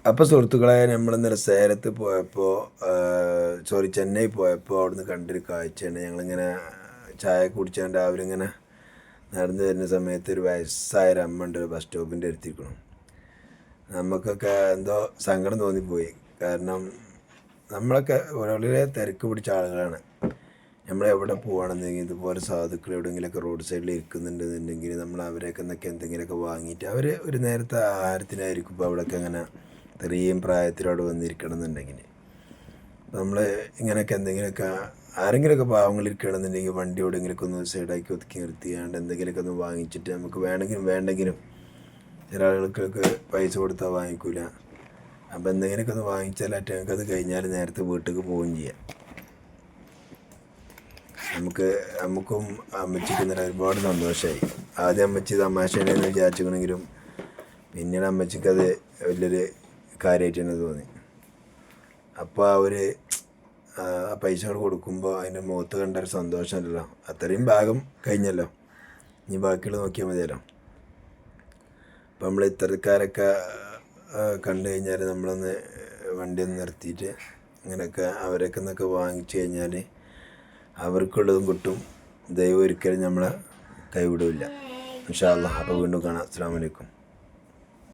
അപ്പോൾ സുഹൃത്തുക്കളെ, നമ്മൾ ഇന്നലെ സേലത്ത് പോയപ്പോൾ ചെന്നൈ പോയപ്പോൾ അവിടുന്ന് കണ്ടൊരു കാഴ്ചയാണ്. ഞങ്ങളിങ്ങനെ ചായ കുടിച്ചാൽ രാവിലെ ഇങ്ങനെ നടന്നു വരുന്ന സമയത്ത് ഒരു വയസ്സായ അമ്മ ഉണ്ട് ബസ് സ്റ്റോപ്പിൻ്റെ അടുത്തിരിക്കണം. നമുക്കൊക്കെ എന്തോ സങ്കടം തോന്നിപ്പോയി. കാരണം നമ്മളൊക്കെ വളരെ തിരക്ക് പിടിച്ച ആളുകളാണ്. നമ്മളെവിടെ പോവുകയാണെന്നുണ്ടെങ്കിൽ ഇതുപോലെ സാധുക്കൾ എവിടെയെങ്കിലുമൊക്കെ റോഡ് സൈഡിൽ ഇരിക്കുന്നുണ്ടെന്നുണ്ടെങ്കിൽ നമ്മൾ അവരെയൊക്കെ എന്തെങ്കിലുമൊക്കെ വാങ്ങിയിട്ട് അവർ ഒരു നേരത്തെ ആഹാരത്തിനായിരിക്കും ഇപ്പോൾ അവിടെയൊക്കെ അങ്ങനെ ഇത്രയും പ്രായത്തിലവിടെ വന്നിരിക്കണം എന്നുണ്ടെങ്കിൽ നമ്മൾ ഇങ്ങനെയൊക്കെ എന്തെങ്കിലുമൊക്കെ ആരെങ്കിലുമൊക്കെ പാവങ്ങളിരിക്കണമെന്നുണ്ടെങ്കിൽ വണ്ടി എവിടെയെങ്കിലുമൊക്കെ ഒന്ന് സൈഡാക്കി ഒതുക്കി നിർത്തിയാണ്ട് എന്തെങ്കിലുമൊക്കെ ഒന്ന് വാങ്ങിച്ചിട്ട് നമുക്ക് വേണ്ടെങ്കിലും ചില ആളുകൾക്കൊക്കെ പൈസ കൊടുത്താൽ വാങ്ങിക്കില്ല. അപ്പോൾ എന്തെങ്കിലുമൊക്കെ ഒന്ന് വാങ്ങിച്ചാലായിട്ട് ഞങ്ങൾക്കത് കഴിഞ്ഞാൽ നേരത്തെ വീട്ടിലേക്ക് പോവുകയും ചെയ്യാം. നമുക്കും അമ്മച്ചിക്ക് ഇന്നലെ ഒരുപാട് സന്തോഷമായി. ആദ്യം അമ്മച്ചി തമാശേനെന്ന് വിചാരിച്ചിരിക്കണമെങ്കിലും പിന്നീട് അമ്മച്ചിക്കത് വലിയൊരു കാര്യമായിട്ട് തന്നെ തോന്നി. അപ്പോൾ ആ പൈസകൾ കൊടുക്കുമ്പോൾ അതിൻ്റെ മുഖത്ത് കണ്ടൊരു സന്തോഷമല്ലല്ലോ, അത്രയും ഭാഗം കഴിഞ്ഞല്ലോ, ഇനി ബാക്കിയുള്ള നോക്കിയാൽ മതിയല്ലോ. അപ്പം നമ്മൾ ഇത്തരക്കാരൊക്കെ കണ്ടു കഴിഞ്ഞാൽ നമ്മളൊന്ന് വണ്ടി ഒന്ന് നിർത്തിയിട്ട് ഇങ്ങനെയൊക്കെ അവരൊക്കെ എന്നൊക്കെ വാങ്ങിച്ചു കഴിഞ്ഞാൽ അവർക്കുള്ളതും കിട്ടും. ദൈവം ഒരിക്കലും നമ്മളെ കൈവിടില്ല. ഇൻഷാ അല്ലാഹ്. അപ്പോൾ വീണ്ടും കാണാം. അസ്സലാമു അലൈക്കും.